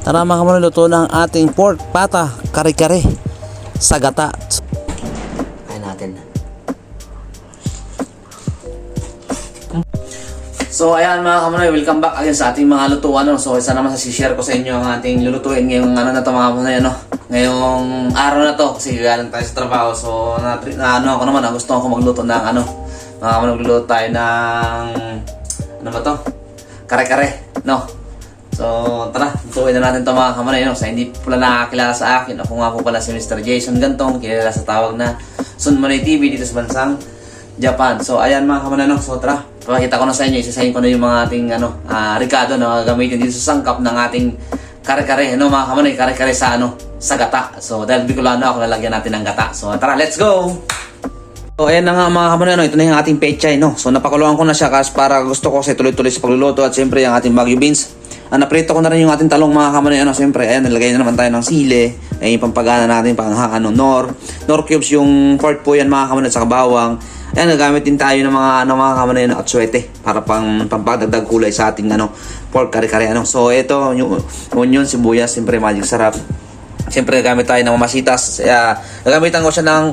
Tara mga kamonoy, luto na ang ating pork pata kare-kare sa gata. Kain natin. So ayan mga kamonoy, welcome back again sa ating mga lutuan. So isa naman sa share ko sa inyo ang ating lulutuin ngayong na to mga kamonoy, ngayong araw na to kasi galing tayo sa trabaho. So ako naman, gusto ko magluto ng mga kamonoy, magluluto tayo ng kare-kare, So tara, lutuin na natin ito mga kamonoy, Sa hindi pala nakakilala sa akin, ako nga po pala si Mr. Jason Gantong, kilala sa tawag na Sunmanay TV dito sa bansang Japan. So ayan mga kamonoy, So tara, pakita ko na sa inyo, isasayin ko na yung mga ating ricado na gagamitin dito sa sangkap ng ating kare-kare, mga kamonoy, kare-kare sa gata. So dahil Bicolano ako, lalagyan natin ng gata. So tara, let's go! So ayan na nga mga kamonoy, ito na yung ating pechay, So napakuluan ko na siya kasi para gusto ko kasi tuloy-tuloy sa pagluluto, at siyempre yung ating Baguio beans. Naprito ko na rin yung ating talong mga kamonoy, siyempre ayan, nilagay na naman tayo ng sili, ay yung pampagana natin nor cubes yung pork po yan mga kamonoy, sa bawang. Ayan, gagamit din tayo ng mga kamonoy at suwete para pampagdagdag kulay sa ating pork kare-kare. So ito yung onion, sibuyas, siyempre magic sarap. Siyempre gamit tayo ng mamasitas. Gagamitan ko siya ng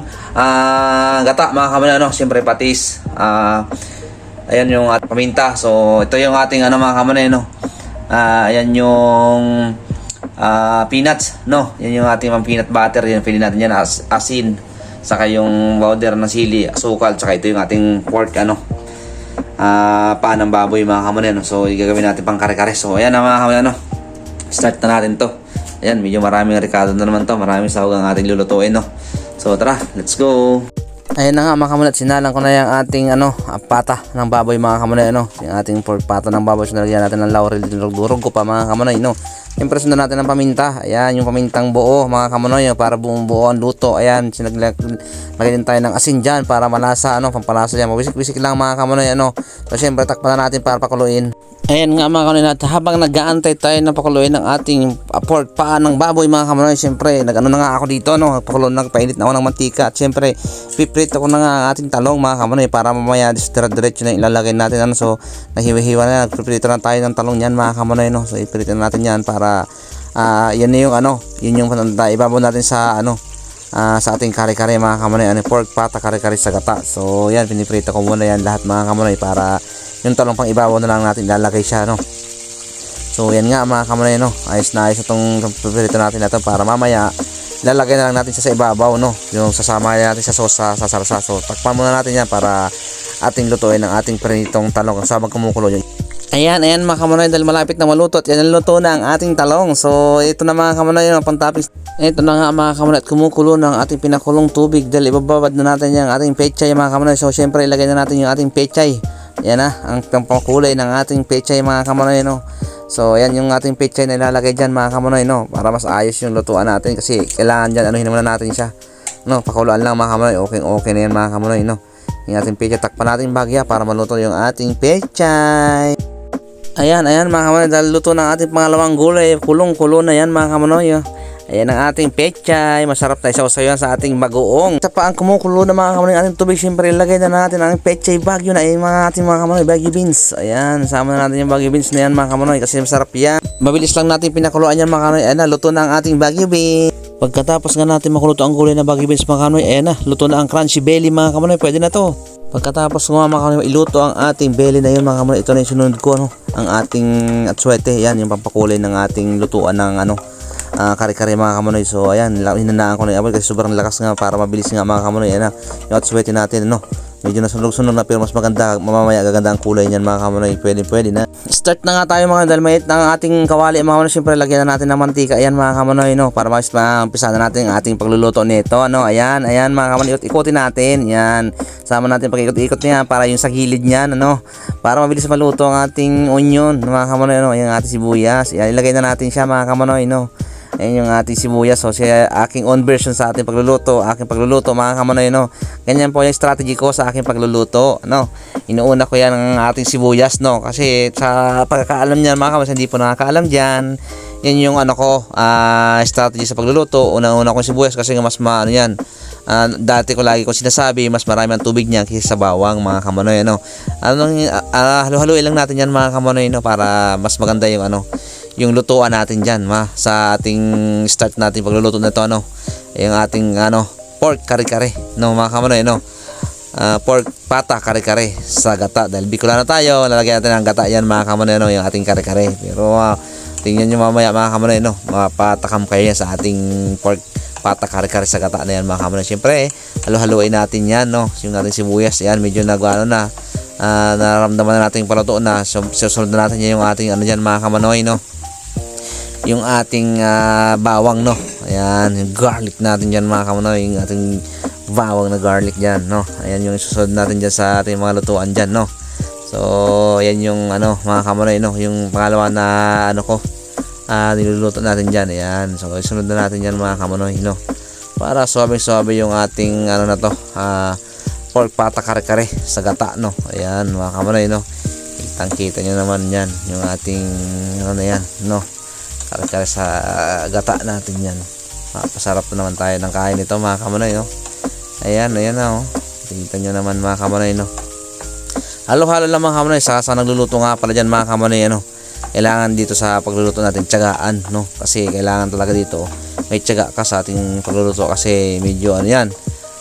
gata mga kamonoy, siyempre patis. Ayan yung paminta. So ito yung ating mga kamonoy, ayan yung peanuts, Yan yung ating peanut butter, yan pili natin yan, asin, saka yung powder ng sili, asukal, saka ito yung ating pork paa ng baboy mga kamonoy, So gagawin natin pang kare-kare. So ayan na mga kamonoy, Start na natin to. Ayan, medyo maraming ricado na naman to, maraming sahog ang ating lulutuin, So tara, let's go! Ayan na nga mga kamonoy, sinalang ko na yung ating pata ng baboy mga kamonoy, Yung ating pork pata ng baboy. So nalagyan natin ng laurel, dinurog ko pa mga kamonoy, Siyempre sundan natin ng paminta. Ayan, yung pamintang buo mga kamonoy, para buong buo ang luto. Ayan, lagyan din tayo ng asin dyan para malasa, pampalasa dyan. Mawisik-wisik lang mga kamonoy, So siyempre takpan na natin para pakuluin. Ayan nga mga kamonoy, habang nag-aantay tayo na pakuluin ng ating pork paa ng baboy mga kamonoy, siyempre na nga ako dito, Pakulo, nagpainit na ako ng mantika. At siyempre piprito ko na nga ang ating talong mga kamonoy para mamaya diretso na ilalagay natin, So nahiwa-hiwa na, nagpiprito na tayo ng talong yan mga kamonoy, So iprito natin yan para yan na yung yun yung ibabaw natin sa sa ating kare-kare mga kamonoy, pork pata kare-kare sa gata. So yan, piniprito ko muna yan lahat mga kamonoy para yung talong pang ibabaw na lang natin ilalagay siya, So yan nga mga kamonoy, ayos na ayos itong piniprito natin na ito para mamaya ilalagay na lang natin siya sa ibabaw, yung sasama natin sa sauce sa sarsa. So takpan muna natin yan para ating lutuin ng ating prinitong talong habang kumukulo yun. Ayan mga kamonoy, dahil malapit na maluto at yan ang luto na ang ating talong. So ito na mga kamonoy, pang-toppings. Ito na nga mga kamonoy, at kumukulo ng ating pinakulong tubig dahil ibababad na natin yung ating pechay mga kamonoy. So syempre ilagay na natin yung ating pechay. Yan ang pangkulay ng ating pechay mga kamonoy, So yan yung ating pechay na ilalagay dyan mga kamonoy, para mas ayos yung lutuan natin kasi kailangan dyan muna natin siya, pakuluan lang mga kamonoy. Okay na yan mga kamonoy, Yung ating pechay, takpan natin bagya para maluto yung ating pechay. Ayan mga kamonoy, dahil luto ng ating pangalawang gulay, kulong-kulo na yan mga kamonoy, Ayan ang ating pechay, masarap na isaw-saw sa ating bagoong. Sa pa ang kumukulo na mga kamonoy ating tubig, siyempre ilagay na natin ang pechay Baguio na mga ating mga kamonoy, Baguio beans. Ayan, sama na natin yung Baguio beans na yan mga kamonoy kasi masarap yan. Mabilis lang natin pinakuluan yan mga kamonoy. Ayan na, luto na ang ating Baguio beans. Pagkatapos nga natin makuluto ang gulay na Baguio beans mga kamonoy, ayan na, luto na ang crunchy belly mga kamonoy, pwede na to. Pagkatapos nga mga kamonoy, iluto ang ating belly na yun mga kamonoy. Ito na yung sunod ko, ang ating atsuete. Yan yung pampakulay ng ating lutuan ng kare-kare mga kamonoy. So ayan, hinanaan ko na yung kasi sobrang lakas nga para mabilis nga mga kamonoy. Ayan yung atsuete natin, medyo nasunog-sunog na pero mas maganda, mamamaya gaganda ang kulay niyan mga kamonoy. Pwede na. Start na nga tayo mga dahil mayit na ang ating kawali mga kamonoy. Siyempre lagyan na natin ng mantika. Ayan mga kamonoy, para umpisa na natin ang ating pagluluto nito, Ayan mga kamonoy, ikutin natin. Yan, sama natin pag-ikot-ikot niya para yung sa gilid niyan, para mabilis maluto ang ating onion mga kamonoy, yung ating sibuyas. Ayan, ilagay na natin siya mga kamonoy, Ayan yung ating sibuyas. So siya aking own version sa ating pagluluto, mga kamonoy, Ganyan po yung strategy ko sa aking pagluluto, Inuuna ko yan ang ating sibuyas, kasi sa pagkakaalam niyan mga kamonoy, hindi po nakakaalam diyan. Yan yung strategy sa pagluluto. Una-una ko yung sibuyas kasi mas yan. Dati ko lagi ko sinasabi, mas marami ang tubig niya kaysa sa bawang mga kamonoy, halo-haluin lang natin yan mga kamonoy, para mas maganda yung yung lutuan natin dyan, sa ating start natin pagluluto nito, ano, yung ating, pork kare-kare, no, mga kamanoy, no. Pork pata kare-kare sa gata. Dahil Bicolano tayo, lalagyan natin ng gata yan, mga kamanoy, no, yung ating kare-kare. Pero, tingnan nyo mamaya, mga kamanoy, no, mapatakam kayo yan sa ating pork pata kare-kare sa gata na yan, mga kamanoy. Siyempre, halo-haloin natin yan, no, yung ating sibuyas, yan, medyo na, nararamdaman na natin paluto na. So, susunod na natin yung ating dyan, mga kamanoy, no, yung ating bawang, no, ayan, yung garlic natin dyan, mga kamanoy, yung ating bawang na garlic dyan, no, ayan yung susunod natin dyan sa ating mga lutuan dyan, no. So ayan yung mga kamanoy, no, yung pangalawa na niluluto natin dyan, ayan. So sunod na natin dyan, mga kamanoy, no, para suabe-suabe yung ating pork pata kare-kare sa gata, no, ayan, mga kamanoy, no. Kitang-kita nyo naman yan yung ating yan, no, kare-kare sa gata natin yan. Pasarap na naman tayo ng kain nito, mga kamanoy, no. Ayan na, kita nyo naman, mga kamanoy, no. Halo-halo lang, mga kamanoy. Sa nagluluto nga pala dyan, mga kamanoy, kailangan dito sa pagluluto natin tiyagaan, no, kasi kailangan talaga dito may tiyaga ka sa ating pagluluto, kasi medyo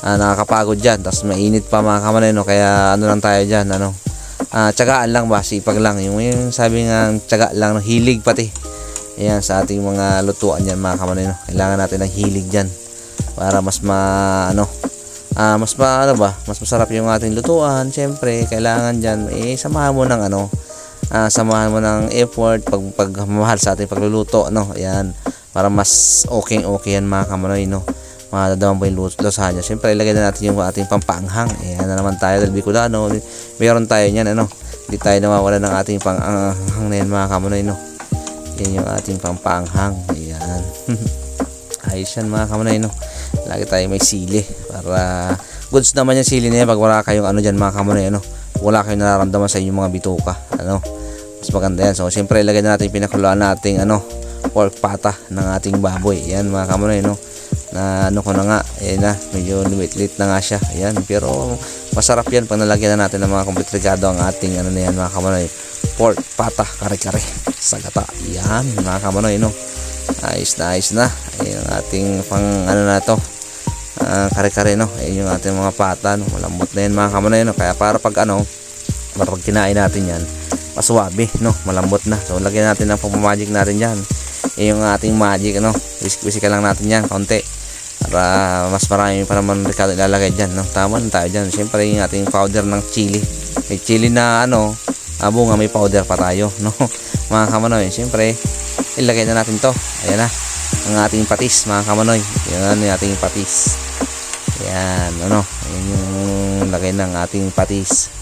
nakakapagod dyan, tapos mainit pa, mga kamanoy, no. Kaya lang tayo dyan, tiyagaan lang ba, sipag lang, yung sabi nga tiyaga lang, no, hilig pati. Ayan, sa ating mga lutuan yan, mga kamanoy, no, kailangan natin ng hilig dyan para mas mas masarap yung ating lutuan. Siyempre, kailangan dyan, samahan mo ng effort, pagmamahal sa ating pagluluto, no. Ayan, para mas okay yan, mga kamanoy, no. Madadamang ba yung lusahan niya. Siyempre, ilagay na natin yung ating pampaanghang. Ayan na naman tayo, dahil Bicolano, meron tayo niyan, hindi tayo nawawala ng ating panganghang na yan, mga kamanoy, no. Yan yung ating pampaanghang. Ayan. Ayos yan, mga kamanoy, no. Lagi tayo may sili, para goods naman yung sili na yan pag wala kayong dyan, mga kamanoy, wala kayong nararamdaman sa inyong mga bituka, mas maganda yan. So siyempre ilagay na natin yung pinakuluan nating pork pata ng ating baboy. Yan, mga kamanoy, no, na ko na nga, ayan na, medyo limit-lit na nga siya. Ayan, pero masarap yan pag nalagyan na natin ng mga complete regado ang ating na yan, mga kamanoy, pork pata kare-kare sa gata. Yan, mga kamanoy, no. Ayos na. Ayun ang ating pang na to, kare-kare, no. Ayun yung ating mga pata, no. Malambot na yan, mga kamanoy, no. Kaya para pag kinain natin yan, masuwabe, no, malambot na. So lagyan natin ng pang-magic natin dyan, yung ating magic, whisky lang natin yan konti, para mas marami pa naman Ricardo ilalagay dyan, no. Tama na tayo dyan. Siyempre yung ating powder ng chili, may chili na bunga, may powder pa tayo, no. Mga kamanoy, siyempre ilagay na natin to. Ayan na ang ating patis, mga kamanoy. Yan yung ating patis. Ayan, ayan yung lagay ng ating patis.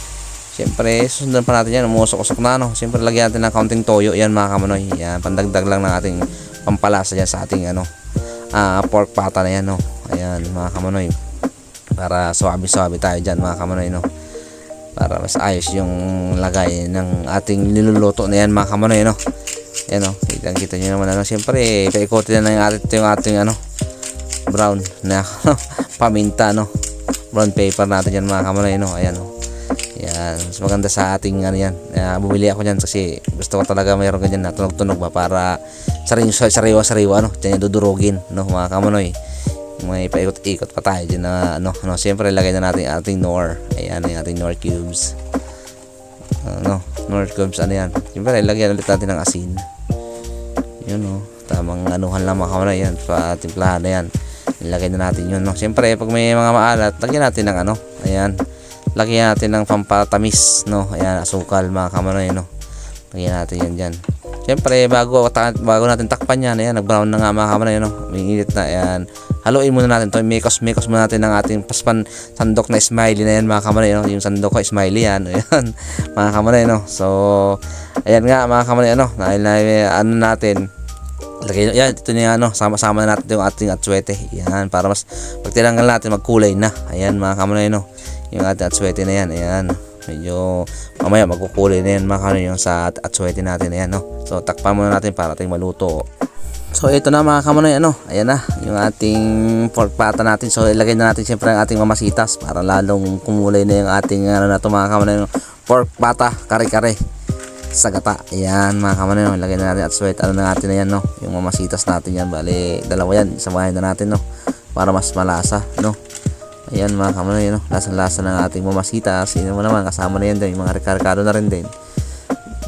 Siyempre susundan pa natin yan, umusok-usok na, siyempre lagyan natin ng kaunting toyo, yan, mga kamanoy. Yan, pandagdag lang ng ating pampalasa dyan sa ating pork pata na yan, no. Ayan, mga kamanoy, para suabe-suabe tayo dyan, mga kamanoy, no, para mas ayos yung lagay ng ating niluluto na yan, mga kamanoy, no. Ayan, kita nyo naman, siyempre paikotin na yung ating brown na paminta, no, brown paper natin yan, mga kamanoy, no. Ayan, yan, mas maganda sa ating yan. Bumili ako dyan kasi gusto ko talaga mayroon ganyan na tunog-tunog ba, para sariwa-sariwa, diyan yung dudurugin, no, mga kamanoy. May paikot-ikot pa tayo dyan na siyempre ilagay na natin ating Knorr. Ayan, yung ating Knorr cubes, Knorr cubes, yan. Siyempre ilagyan ulit natin ng asin. Yun, tamang anuhan lang, mga kamanoy, yan, pa timplahan na yan. Ilagay na natin yun, siyempre pag may mga maalat, lagyan natin ng ayan, lagyan natin ng pampatamis, ayan, asukal, mga kamanoy, lagyan natin yan dyan. Siyempre bago natin takpan yan, ayan, nag-brown na nga, mga kamanoy, may init na. Ayan, haluin muna natin to, mikos muna natin ng ating paspan sandok na smiley na yan, mga kamanoy, yung sandok ko smiley yan. Ayan, mga kamanoy, so ayan nga, mga kamanoy, natin lagay yan, ito na yan, sama-sama na natin yung ating atsuete. Yan, para mas pag tinanggal natin magkulay na. Ayan, mga kamanoy, yung ating atsuete na yan. Ayan, medyo mamaya magkukulay na yan, mga kamanoy, yung sa atsuete natin na yan, So takpan muna natin para ating maluto. So ito na, mga kamanoy, ayan na yung ating pork pata natin. So ilagay na natin siyempre ang ating mamasitas para lalong kumulay na yung ating na to, mga kamanoy, pork pata kare-kare. sa gata. Ayan mga kamanoy, no? Lagyan na natin at sweat. Ano na natin na yan, no? Yung mamasitas natin yan. Bali, dalawa yan. Samahin na natin, no? Para mas malasa, no? Ayan mga kamanoy, no? Lasa-lasa ng ating mamasitas. Yun mo naman, kasama na yan din. Yung mga rekargado na rin din.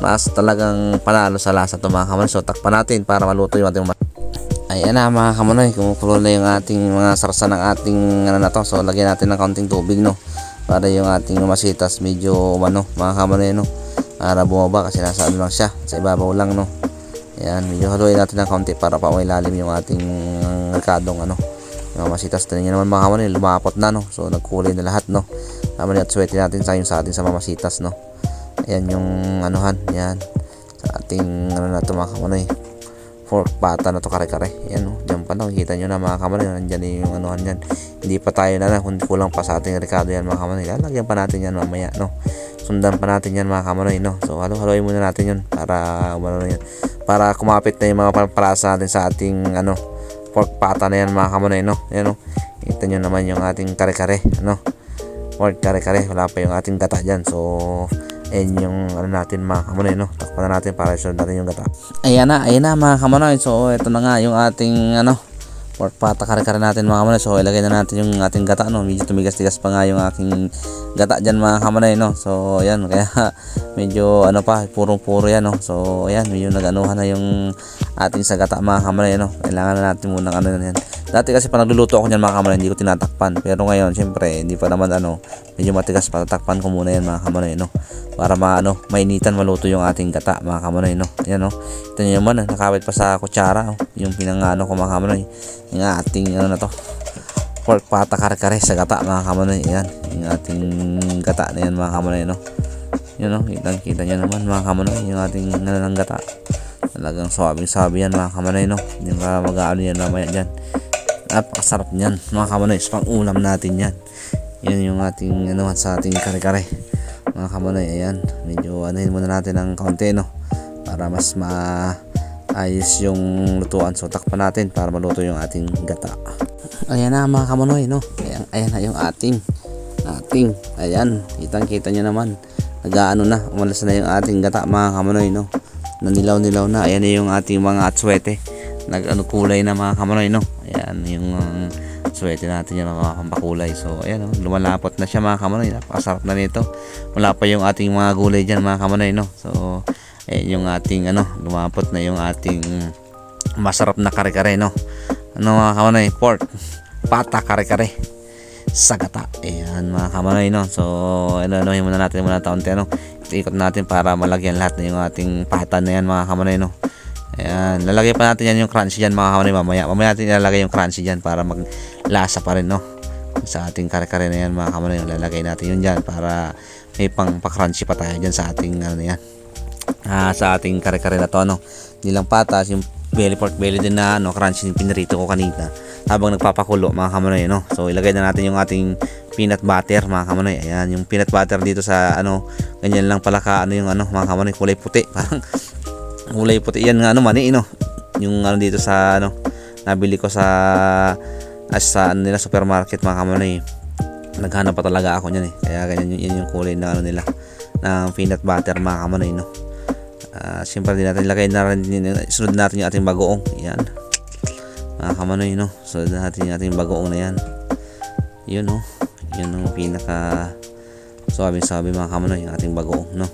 Mas talagang panalo sa lasa ito mga kamanoy. So, takpan natin para maluto yung ating ayan na mga kamanoy. Kumukulo na yung ating mga sarsa ng ating ano na to. So, lagyan natin ng kaunting tubig, no? Para yung ating mamasitas medyo ano, mga kamanoy, no? Para bumaba kasi nasa ano lang siya, sa ibabaw lang, no. Ayan, medyo haluin natin ng kaunti para pamailalim yung ating rekadong ano, yung mamasitas. Tignan nyo naman mga kamanoy, lumapot na, no. So nagkulay na lahat, no. Tama na at sweaty natin sa atin sa mamasitas, no. Ayan yung anuhan, yan sa ating ano na ito mga kamanoy, pork pata na to, kare-kare. Ayan, no. Diyan pa, no. Kita nyo na mga kamanoy, nandyan yung anuhan yan. Hindi pa tayo na, kundi kulang pa sa ating rekado yan mga kamanoy. Lalagyan pa natin yan mamaya, no. Sundan pa natin yan mga kamanoy, no. So halo-haloy muna natin yun para para kumapit na yung mga palasa natin sa ating ano, pork pata na yan mga kamanoy, no. Yan, no. Ito nyo naman yung ating kare-kare, no. Pork kare-kare, wala pa yung ating gata dyan. So ayan yung ano natin mga kamanoy, no. Takpan na natin para isunod natin yung gata. Ayan na mga kamanoy. So ito na nga yung ating ano, pork pata kare-kare natin mga kamanoy. So ilagay na natin yung ating gata, no. Medyo tumigas-tigas pa nga yung aking gata dyan mga kamanoy, no. So ayan, kaya medyo ano pa, purong-puro yan, no. So ayan, medyo nag-anuhan na yung ating sa gata mga kamanoy, no. Kailangan na natin muna ano yan. Dati kasi pa nagluluto ako dyan mga kamanoy, hindi ko tinatakpan. Pero ngayon, syempre, hindi pa naman ano, medyo matigas pa. Tatakpan ko muna yan mga kamanoy, no. Para mainitan, maluto yung ating gata mga kamanoy, no. Ayan, no. Ito nyo naman, nakawit pa sa kutsara, no? Yung pinangano ko mga kamanoy, yung ating ano na to, pork pata kare-kare sa gata mga kamanoy. Ayan, yung ating gata na yan mga kamanoy, no. Yun, no, kita nyo naman mga kamanoy, yung ating ng gata. Talagang sabing-sabi yan mga kamanoy, no. Hindi ka mag-aano yan mamaya dyan. Napakasarap niyan mga kamanoy, pang ulam natin yan. Yan yung ating ano sa ating kare-kare mga kamanoy. Ayan, medyo anuhin muna natin ng kaunti, no, para mas maayos yung lutuan. So takpan natin para maluto yung ating gata. Ayan na mga kamanoy, no. Ayan na yung ating ayan, kitang-kita nyo naman, nag-aano na, umalas na yung ating gata mga kamanoy, no. Nanilaw-nilaw na. Ayan na yung ating mga atswete, nag-ano kulay na mga kamanoy, no. Ayan yung swete natin yung mga pampakulay. So ayan, no, lumalapot na siya mga kamanoy. Napakasarap na nito. Wala pa yung ating mga gulay dyan mga kamanoy, no. So ayan yung ating ano, lumapot na yung ating masarap na kare-kare, no. Ano mga kamanoy, pork pata kare-kare sa gata. Ayan mga kamanoy, no. So ano-anohin muna natin muna taonte, no. Ikot natin para malagyan lahat na yung ating pata na yan mga kamanoy, no. Ayan, lalagay pa natin yan yung crunchy dyan mga kamanoy mamaya natin ilalagay yung crunchy dyan para maglasa pa rin, no, sa ating kare-kare na yan mga kamanoy. Lalagay natin yun dyan para may pang pa-crunchy pa tayo dyan sa ating ano yan, sa ating kare-kare na to, no. Hindi lang patas, yung belly pork belly din na ano, crunchy yung pinarito ko kanina habang nagpapakulo mga kamanoy, no. So ilagay na natin yung ating peanut butter mga kamanoy. Ayan, yung peanut butter dito sa ano, ganyan lang pala ka ano yung ano mga kamanoy, kulay puti, parang kulay puti yan nga ano mani, no. Yung ano dito sa ano, nabili ko sa ano nila, supermarket mga kamanoy. Naghanap pa talaga ako niyan, kaya ganyan yun yung kulay na ano nila, ng peanut butter mga kamanoy, no. Siyempre din natin ilagay na rin, sunod natin yung ating bagoong. Yan mga kamanoy, no. Sunod natin yung ating bagoong na yan. Yun, no, yun yung pinaka sabi mga kamanoy, yung ating bagoong, no.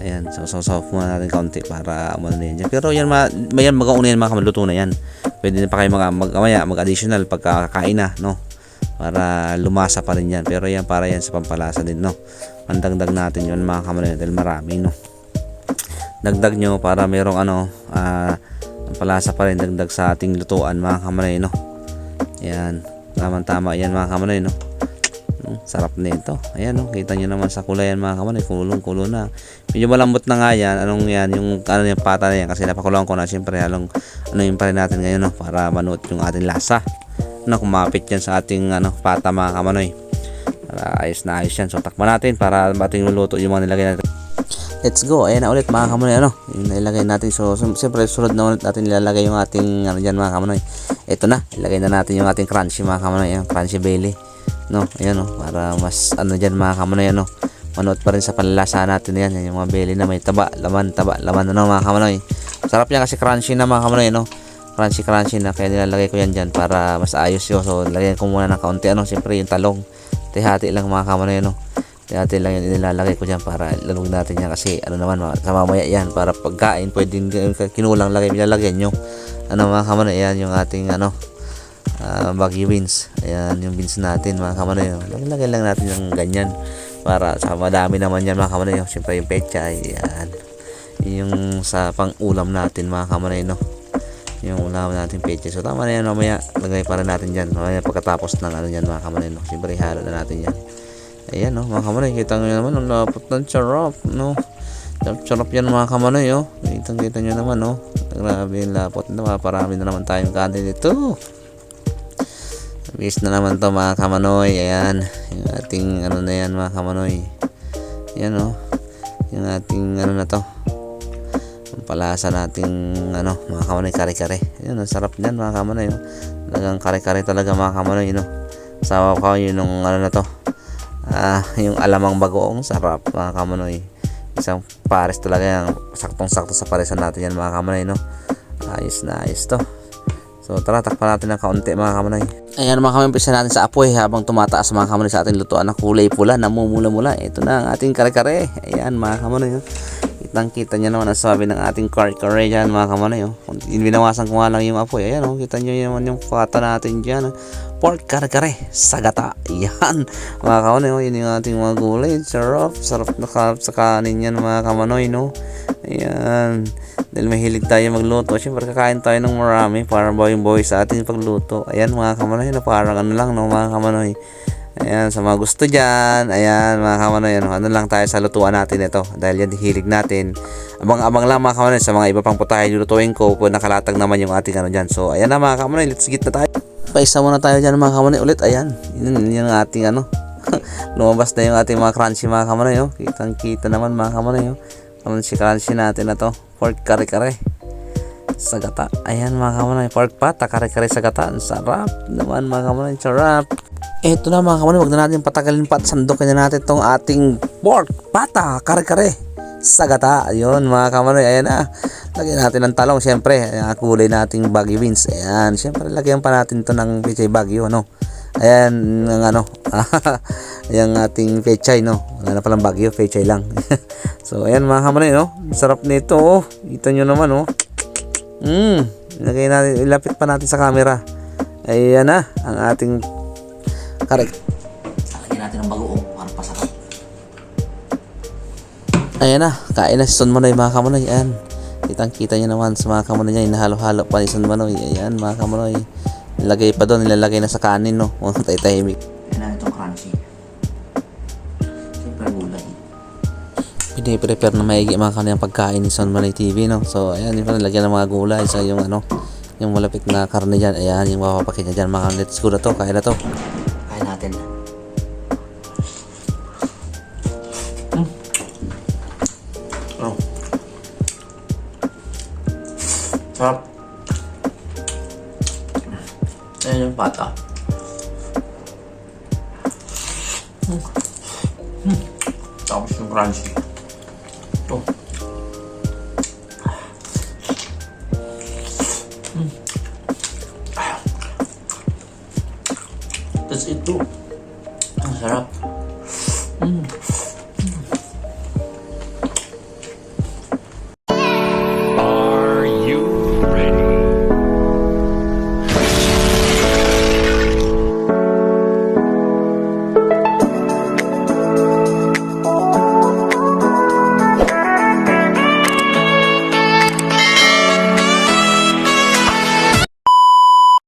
Ayan, so muna natin kaunti para umano na yan dyan. Pero yan, yan mag-auna yan mga kamanoy, luto na yan. Pwede na pa kayo mag-additional pagkakain na, no, para lumasa pa rin yan. Pero yan para yan sa pampalasa din, no. Pandagdag natin yun mga kamanoy dahil marami, no. Dagdag nyo para mayroong ano, pampalasa pa rin, dagdag sa ating lutuan mga kamanoy, no. Ayan, tama yan mga kamanoy, no. Sarap nito. Ayan, no, kita nyo naman sa kulay yan mga kamanoy, kulong-kulo na. Medyo malambot na nga yan. Anong yan, yung ano yung pata na yan, kasi napakuluan ko na. Siyempre halong ano yung pa rin natin ngayon, no, para manuot yung ating lasa, no, kumapit yan sa ating ano, pata mga kamanoy, para ayos na ayos yan. So takpan natin para ating luluto yung mga nilagay natin. Let's go. Ayan na ulit mga kamanoy, ano, yung nilagay natin. So siyempre sunod na ulit natin nilalagay yung ating ano dyan mga kamanoy. Ito na, ilagay na natin yung ating crunchy mga kamanoy, yung crunchy belly, no. Ayan, no, para mas ano dyan mga kamanoy, ano, Manood pa rin sa panlasa natin yan. Yan yung mga belly na may taba, laman, ano mga kamanoy. Sarap yan kasi crunchy na mga kamanoy, no? Crunchy na, kaya nilalagay ko yan dyan para mas ayos yun. So lagyan ko muna ng kaunti, ano, siyempre yung talong. Hati lang mga kamanoy, no? Hati lang yun, nilalagay ko dyan para lalugin natin yan kasi ano naman, sa mamaya yan, para pagkain, pwedeng kinulang lagay, nilalagyan nyo. Ano mga kamanoy, yan yung ating ano, Baguio beans. Ayan yung beans natin mga kamanoy. Lagay lang natin yung ganyan para sa madami naman yan mga kamanoy. Siyempre yung pechay, ayan. Yung sa pang ulam natin mga kamanoy, no? Yung ulam natin pechay. So tama na yan, mamaya lagay pa rin natin dyan. Mamaya pagkatapos ng ano yan mga kamanoy, no? Siyempre halo na natin yan. Ayan, no mga kamanoy, kita nyo naman ang lapot ng charap, no? Charap yan mga kamanoy, oh. Kita nyo naman, no? Grabe yung lapot na, parami na naman tayong kanin dito. Bis na naman to mga kamanoy. Ayan yung ating ano na yan mga kamanoy. Ayan, oh, yung ating ano na to, ang palasa nating ano mga kamanoy, kare-kare. Ayan, ang sarap nyan mga kamanoy, oh. Talagang kare-kare talaga mga kamanoy, no? Sawa ko yun nung ano na to, yung alamang bagoong sarap mga kamanoy. Isang pares talaga yan, saktong-sakto sa paresan natin yan mga kamanoy, no? Ayos na ayos to. So tara, takpan natin ng kaunti mga kamanoy. Ayan mga kamanoy, umpisa natin sa apoy habang tumataas mga kamanoy sa ating lutuan na kulay pula, namumula-mula. Ito na ang ating kare-kare. Ayan mga kamanoy, oh. Kitang-kita nyo naman ang sabi ng ating kare-kare dyan mga kamanoy, oh. Binawasan ko nga lang yung apoy. Ayan, oh, kita nyo naman yung pata natin dyan, oh. Pork kare-kare sa gata. Ayan mga kamanoy, oh. Yun yung ating mga gulay. Sarap na sa kanin yan mga kamanoy, no? Ayan, dahil mahilig tayo magluto, syempre kakain tayo ng marami para boy sa ating pagluto. Ayan mga kamanoy, na parang ano lang, no mga kamanoy. Ayan, sa mga gusto dyan, ayan mga kamanoy, ano lang tayo sa lutuan natin ito, dahil yan hilig natin. Abang-abang lang mga kamanoy sa mga iba pang putahe lutuin ko kung nakalatag naman yung ating ano dyan. So ayan na mga kamanoy, let's get na tayo. Paisa muna tayo dyan mga kamanoy ulit. Ayan, yun yung ating ano lumabas na yung ating mga crunchy mga kamanoy, oh. Kitang kita naman mga kamanoy, oh. Crunchy natin na to, pork kare-kare sa gata. Ayan mga kamanoy, pork pata kare-kare sa gata. Ang sarap naman mga kamanoy, sarap. Eto na mga kamanoy, wag na natin patagalin pa at sandukin na natin tong ating pork pata kare-kare sa gata. Ayun mga kamanoy, ayan na. Lagyan natin ng talong, syempre kulay nating Baguio beans. Ayan, syempre lagyan pa natin to ng pechay Baguio, no? Ayan ng ano yung ating pechay, no? Wala na palang Baguio, pechay lang. So ayan mga kamanoy, no? Sarap nito, oh. Kita nyo naman, oh. Ilagay natin, ilapit pa natin sa camera. Ayan na ang ating karek. Lagyan natin ng bagoong para pasarap. Ayan na, kain na si Son Manoy mga kamanoy. Ayan, kitang-kita nyo naman sa mga kamanoy niya, inahalo-halo pa ni Son Manoy. Ayan mga kamanoy, nilagay pa doon, nilalagay na sa kanin, no? Tay-tahimik. Ayan na itong crunchy. Siyempre gulay. Piniprepare na maigi mga kaniyang pagkain ni Son Manoy TV, no? So ayan, yung nilagyan ng mga gulay sa yung ano, yung malapit na karne dyan. Ayan, yung mapapakit niya dyan mga kaniyang. Let's go na to, kaya na to. Kaya natin. Oh. Sarap. Ayan yung pata. Tapos yung crunchy. Ito. That's it too. Ang sarap.